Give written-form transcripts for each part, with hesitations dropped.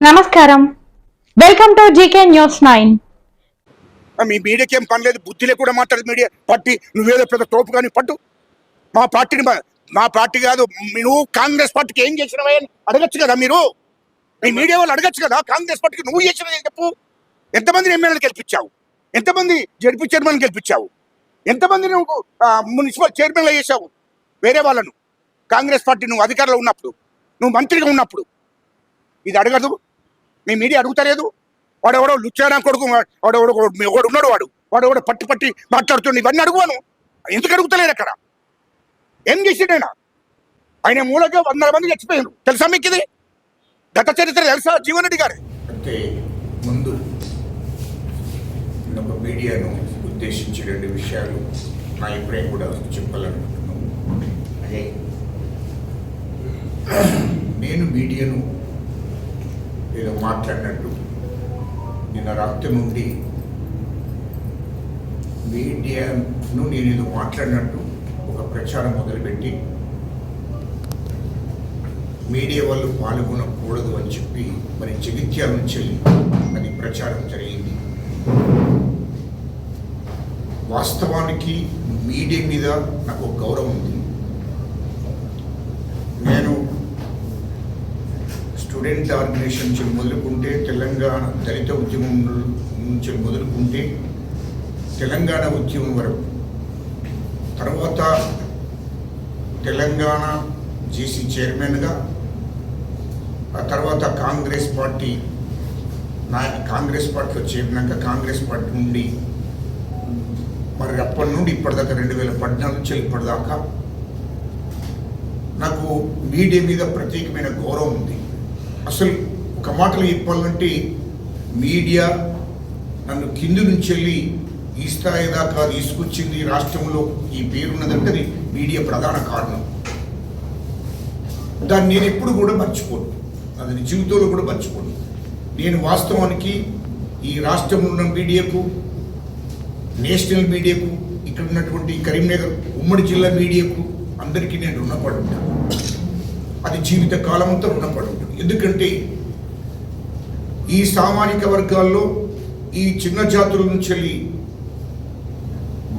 నమస్కారం, welcome to GK news 9. మీ మీడియాకి ఏం పని లేదు, బుద్ధిలే కూడా మాట్లాడదు మీడియా పార్టీ. నువ్వేదో పెద్ద తోపు కానీ పట్టు మా పార్టీని. మా పార్టీ కాదు, నువ్వు కాంగ్రెస్ పార్టీకి ఏం చేసినవా అని అడగచ్చు కదా మీరు. మీ మీడియా వాళ్ళు అడగచ్చు కదా, కాంగ్రెస్ పార్టీకి నువ్వు చేసినవి చెప్పు. ఎంతమందిని ఎమ్మెల్యేలు గెలిపించావు, ఎంతమంది జడ్పీ చైర్మన్ గెలిపించావు, ఎంతమంది నువ్వు మున్సిపల్ చైర్మన్లు చేశావు వేరే వాళ్ళను. కాంగ్రెస్ పార్టీ నువ్వు అధికారంలో ఉన్నప్పుడు, నువ్వు మంత్రిగా ఉన్నప్పుడు ఇది అడగదు. మీ మీడియా అడుగుతలేదు. వాడెవడో లుచ్చానా కొడుకు, వాడెవడో ఉన్నాడు, వాడెవడో పట్టి పట్టి మాట్లాడుతుండే. ఇవన్నీ అడుగువాను, ఎందుకు అడుగుతలేరు అక్కడ? ఏం చేసిండైనా? ఆయన మూలంగా 100 మంది చచ్చిపోయారు. తెలుసా మీకు ఇది? గత చరిత్ర తెలుసా జీవన్ రెడ్డి గారు? అంటే ముందు ఒక మీడియాను ఉద్దేశించి 2 విషయాలు నా అభిప్రాయం కూడా చెప్పాలనుకుంటున్నాను. అదే నేను మీడియాను ఏదో మాట్లాడినట్టు నిన్న రాత్రి నుండి మీడియాను నేను ఏదో మాట్లాడినట్టు ఒక ప్రచారం మొదలుపెట్టి మీడియా వాళ్ళు పాల్గొనకూడదు అని చెప్పి మరి జగిత్యాల నుంచి అది ప్రచారం జరిగింది. వాస్తవానికి మీడియా మీద నాకు ఒక గౌరవం ఉంది. నేను స్టూడెంట్ ఆర్గనైజేషన్ నుంచి మొదలుకుంటే, తెలంగాణ దళిత ఉద్యమం నుంచి మొదలుకుంటే తెలంగాణ ఉద్యమం వరకు, తర్వాత తెలంగాణ జేసీ చైర్మన్గా, ఆ తర్వాత కాంగ్రెస్ పార్టీలో చేరినాక కాంగ్రెస్ పార్టీ నుండి మరి అప్పటి నుండి ఇప్పటిదాకా 2014 నుంచి ఇప్పటిదాకా నాకు మీడియా మీద ప్రత్యేకమైన గౌరవం ఉంది. అసలు ఒక మాటలు చెప్పాలంటే మీడియా నన్ను కింది నుంచి వెళ్ళి ఈ స్థాయి దాకా తీసుకొచ్చింది. రాష్ట్రంలో ఈ పేరున్నదంటే అది మీడియా ప్రధాన కారణం. దాన్ని నేను ఎప్పుడు కూడా మర్చిపోను, అది జీవితంలో కూడా మర్చిపోను. నేను వాస్తవానికి ఈ రాష్ట్రంలో ఉన్న మీడియాకు, నేషనల్ మీడియాకు, ఇక్కడ ఉన్నటువంటి కరీంనగర్ ఉమ్మడి జిల్లా మీడియాకు అందరికీ నేను రుణపడి ఉంటాను. అది జీవిత కాలం అంతా రుణపడి ఉంటుంది. ఎందుకంటే ఈ సామాజిక వర్గాల్లో ఈ చిన్న జాతుల నుంచి వెళ్ళి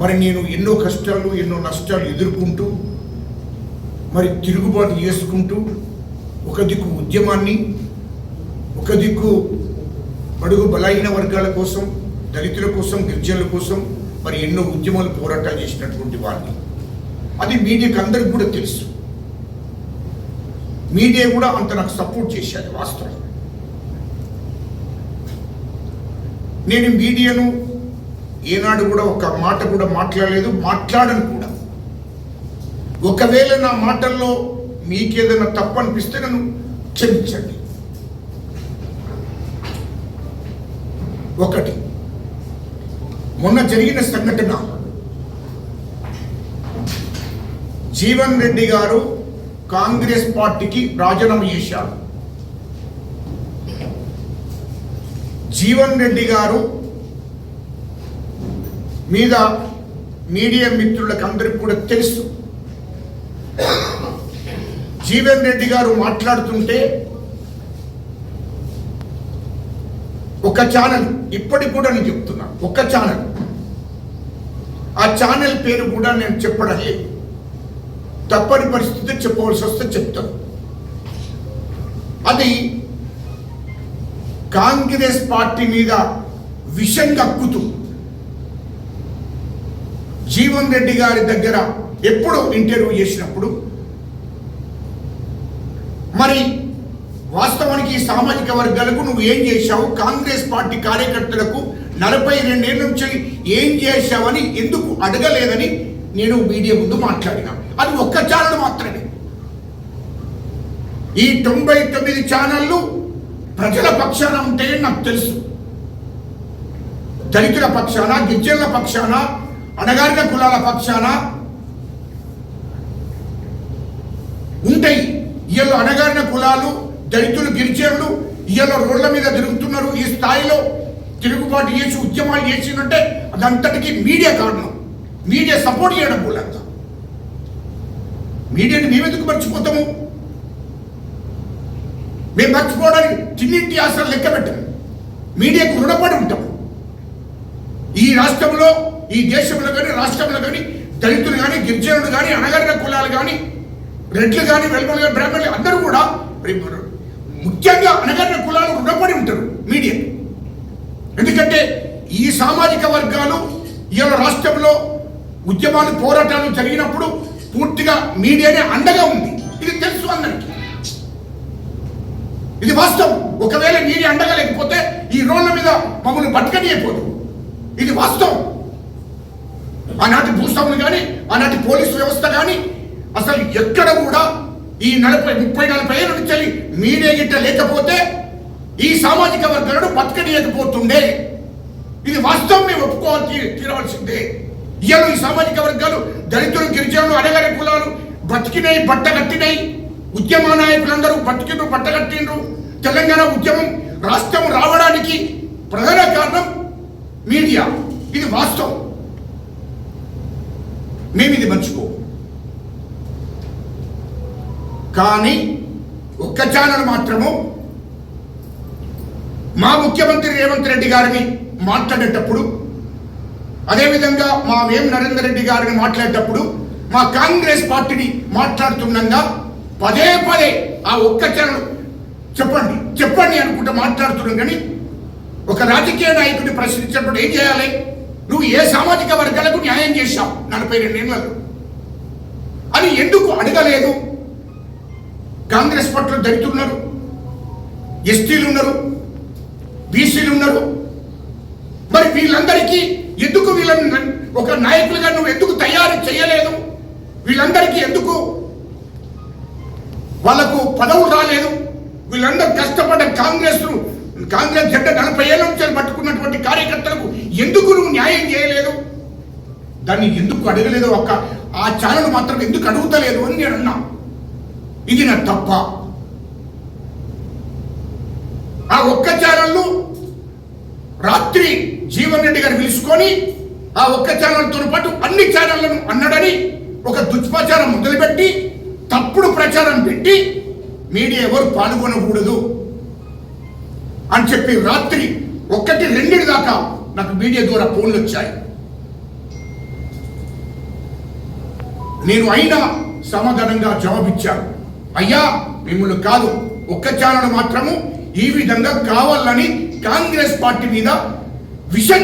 మరి నేను ఎన్నో కష్టాలు ఎన్నో నష్టాలు ఎదుర్కొంటూ మరి తిరుగుబాటు చేసుకుంటూ, ఒక దిక్కు ఉద్యమాన్ని, ఒక దిక్కు బడుగు బలహీన వర్గాల కోసం, దళితుల కోసం, గిరిజనుల కోసం మరి ఎన్నో ఉద్యమాలు పోరాటాలు చేసినటువంటి వారిని. అది మీడియాకి అందరికి కూడా తెలుసు. మీడియా కూడా అంత నాకు సపోర్ట్ చేశారు. వాస్తవం నేను మీడియాను ఏనాడు కూడా ఒక మాట కూడా మాట్లాడలేదు, మాట్లాడను కూడా. ఒకవేళ నా మాటల్లో మీకేదైనా తప్పు అనిపిస్తే నన్ను క్షమించండి. ఒకటి, మొన్న జరిగిన సంఘటన, జీవన్ రెడ్డి గారు కాంగ్రెస్ పార్టీకి రాజీనామా చేశారు. జీవన్ రెడ్డి గారు మీద మీడియా మిత్రులకు అందరికి కూడా తెలుసు. జీవన్ రెడ్డి గారు మాట్లాడుతుంటే ఒక ఛానల్, ఇప్పటికి కూడా నేను చెప్తున్నా, ఒక ఛానల్, ఆ ఛానల్ పేరు కూడా నేను చెప్పడం లేదు. తప్పని పరిస్థితి చెప్పవలసి వస్తే చెప్తాను. అది కాంగ్రెస్ పార్టీ మీద విషం కక్కుతూ జీవన్ రెడ్డి గారి దగ్గర ఎప్పుడు ఇంటర్వ్యూ చేసినప్పుడు మరి వాస్తవానికి ఈ సామాజిక వర్గాలకు నువ్వు ఏం చేశావు, కాంగ్రెస్ పార్టీ కార్యకర్తలకు 42 ఏళ్ళ నుంచి ఏం చేశావని ఎందుకు అడగలేదని నేను మీడియా ముందు మాట్లాడినా. అది ఒక్క ఛానల్ మాత్రమే. ఈ 99 ఛానళ్ళు ప్రజల పక్షాన ఉంటాయని నాకు తెలుసు. దళితుల పక్షాన, గిరిజనుల పక్షాన, అణగారిన కులాల పక్షాన ఉంటాయి. ఇవాళ అణగారిన కులాలు, దళితులు, గిరిజనులు ఇవాళ రోడ్ల మీద తిరుగుతున్నారు. ఈ స్థాయిలో తిరుగుబాటు చేసి ఉద్యమాలు చేసిందంటే అదంతటికీ మీడియా కారణం. మీడియా సపోర్ట్ చేయడం మూలంగా. మీడియాని మేమెందుకు మర్చిపోతాము? మేము మర్చిపోవడానికి తిన్నింటి ఆశలు లెక్క పెట్టాం. మీడియాకు రుణపడి ఉంటాం. ఈ రాష్ట్రంలో, ఈ దేశంలో కానీ రాష్ట్రంలో కానీ దళితులు కానీ, గిరిజనులు కానీ, అణగారిన కులాలు కానీ, రెడ్లు కానీ, వెల్మలు కానీ, బ్రాహ్మణులు అందరూ కూడా ముఖ్యంగా అణగారిన కులాలు రుణపడి ఉంటారు మీడియా. ఎందుకంటే ఈ సామాజిక వర్గాలు ఇవాళ రాష్ట్రంలో ఉద్యమాలు, పోరాటాలు జరిగినప్పుడు పూర్తిగా మీడియానే అండగా ఉంది. ఇది తెలుసు అందరికీ, ఇది వాస్తవం. ఒకవేళ మీడియా అండగా లేకపోతే ఈ రోడ్ల మీద మమ్మల్ని బతకనియకపోదు. ఇది వాస్తవం. ఆనాటి భూస్వాములు కానీ, ఆనాటి పోలీసు వ్యవస్థ కానీ అసలు ఎక్కడ కూడా ఈ 30-40 ఏళ్ళ నుంచి మీడియా గిట్ట లేకపోతే ఈ సామాజిక వర్గాలను బతకనియకపోతుండే. ఇది వాస్తవం. మేము ఒప్పుకోవాలి, తీరవలసిందే. ఇవాళ ఈ సామాజిక వర్గాలు దళితులు, గిరిజనులు, అడగని కులాలు బతికినాయి, బట్టగట్టినాయి. ఉద్యమ నాయకులందరూ బతికిండ్రు, బట్టగట్టిండ్రు. తెలంగాణ ఉద్యమం రాష్ట్రం రావడానికి ప్రధాన కారణం మీడియా. ఇది వాస్తవం. మేము ఇది మర్చిపో. కానీ ఒక్క ఛానల్ మాత్రము మా ముఖ్యమంత్రి రేవంత్ రెడ్డి గారిని మాట్లాడేటప్పుడు, అదేవిధంగా మా వేం నరేందర్ రెడ్డి గారిని మాట్లాడేటప్పుడు, మా కాంగ్రెస్ పార్టీని మాట్లాడుతుండగా పదే పదే ఆ ఒక్క ఛానల్ చెప్పండి చెప్పండి అనుకుంటూ మాట్లాడుతున్నాం. కానీ ఒక రాజకీయ నాయకుడిని ప్రశ్నించినప్పుడు ఏం చేయాలి? నువ్వు ఏ సామాజిక వర్గాలకు న్యాయం చేశావు 42 ఏళ్లలో అని ఎందుకు అడగలేదు? కాంగ్రెస్ పట్ల దళితులున్నారు, ఎస్టీలు ఉన్నారు, బీసీలు ఉన్నారు. మరి వీళ్ళందరికీ ఎందుకు వీళ్ళని ఒక నాయకులుగా నువ్వు ఎందుకు తయారు చేయలేదు? వీళ్ళందరికీ ఎందుకు వాళ్ళకు పదవులు రాలేదు? వీళ్ళందరూ కష్టపడ్డ కాంగ్రెస్ జెండా 40 ఏళ్ళ నుంచి పట్టుకున్నటువంటి కార్యకర్తలకు ఎందుకు నువ్వు న్యాయం చేయలేదు? దాన్ని ఎందుకు అడగలేదు? ఆ ఛానల్ మాత్రం ఎందుకు అడుగుతలేదు అని నేను అన్నా. ఇది నా తప్ప. ఆ ఒక్క ఛానల్ను రాత్రి జీవన్ రెడ్డి గారు పిలుచుకొని ఆ ఒక్క ఛానల్తో పాటు అన్ని ఛానళ్లను అన్నాడని ఒక దుష్ప్రచారం మొదలుపెట్టి తప్పుడు ప్రచారం పెట్టి మీడియా ఎవరు పాల్గొనకూడదు అని చెప్పి రాత్రి 1-2 దాకా నాకు మీడియా ద్వారా ఫోన్లు వచ్చాయి. నేను అయినా సమాధానంగా జవాబిచ్చాను. అయ్యా, మిమ్మల్ని కాదు, ఒక్క ఛానల్ మాత్రము ఈ విధంగా కావాలని కాంగ్రెస్ పార్టీ మీద విషం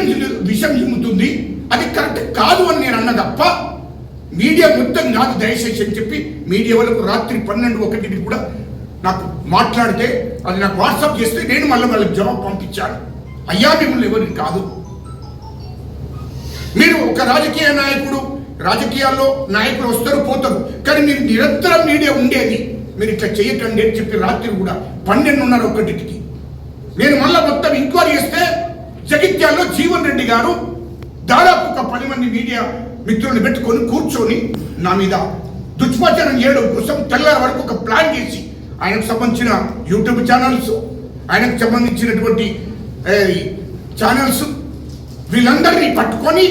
చిమ్ముతుంది, అది కరెక్ట్ కాదు అని నేను అన్న తప్ప మీడియా మొత్తం కాదు దయచేసి అని చెప్పి మీడియా వాళ్ళకు రాత్రి 12-1 కూడా నాకు మాట్లాడితే అది నాకు వాట్సాప్ చేస్తే నేను మళ్ళీ వాళ్ళకి జవాబు పంపించాను. అయ్యా, మిమ్మల్ని ఎవరికి కాదు. మీరు ఒక రాజకీయ నాయకుడు, రాజకీయాల్లో నాయకులు వస్తారు పోతారు, కానీ మీరు నిరంతరం మీడియా ఉండేది, మీరు ఇట్లా చేయకండి అని చెప్పి రాత్రి కూడా 12:30-1కి నేను మళ్ళీ మొత్తం ఎంక్వైరీ చేస్తే జగిత్యాల్లో జీవన్ రెడ్డి గారు దాదాపు ఒక 10 మంది మీడియా మిత్రులను పెట్టుకొని కూర్చొని నా మీద దుష్ప్రచారం చేయడం కోసం తెల్లారి వరకు ఒక ప్లాన్ చేసి ఆయనకు సంబంధించిన యూట్యూబ్ ఛానల్స్, ఆయనకు సంబంధించినటువంటి ఛానల్స్ వీళ్ళందరినీ పట్టుకొని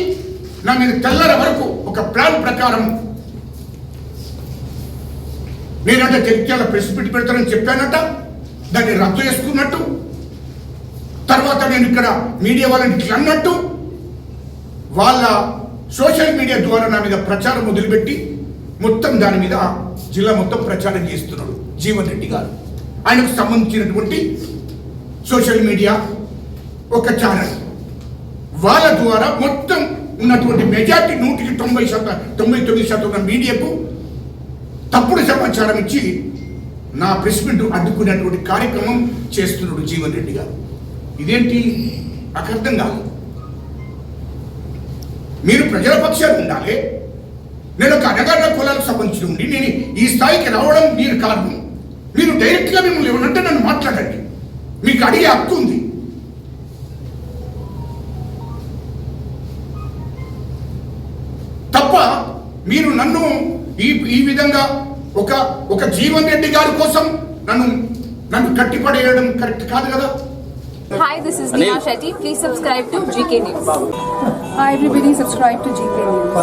నా మీద తెల్లారి వరకు ఒక ప్లాన్ ప్రకారం నేనంటే జగిత్యాల ప్రెస్ మీట్ పెడతానని చెప్పానట, దాన్ని రద్దు చేసుకున్నట్టు, తర్వాత నేను ఇక్కడ మీడియా వాళ్ళని ఇట్లా అన్నట్టు వాళ్ళ సోషల్ మీడియా ద్వారా నా మీద ప్రచారం మొదలుపెట్టి మొత్తం దాని మీద జిల్లా మొత్తం ప్రచారం చేస్తున్నాడు జీవన్ రెడ్డి గారు. ఆయనకు సంబంధించినటువంటి సోషల్ మీడియా ఒక ఛానల్ వాళ్ళ ద్వారా మొత్తం ఉన్నటువంటి మెజార్టీ 99% ఉన్న మీడియాకు తప్పుడు సమాచారం ఇచ్చి నా ప్రెస్ మీట్ అడ్డుకునేటువంటి కార్యక్రమం చేస్తున్నాడు జీవన్ రెడ్డి గారు. ఇదేంటి నాకు అర్థం కాదు. మీరు ప్రజల పక్షాలు ఉండాలి. నేను ఒక అణగారిన కులాలకు సంబంధించి ఉండి నేను ఈ స్థాయికి రావడం మీరు కారణం. మీరు డైరెక్ట్గా మిమ్మల్ని ఏమనంటే నన్ను మాట్లాడండి, మీకు అడిగే హక్కు ఉంది. తప్ప మీరు నన్ను ఈ విధంగా ఒక జీవన్ రెడ్డి గారి కోసం నన్ను కట్టిపడేయడం కరెక్ట్ కాదు కదా. Hi, this is Neha Shetty. Please subscribe to GK News. Hi everybody, subscribe to GK News.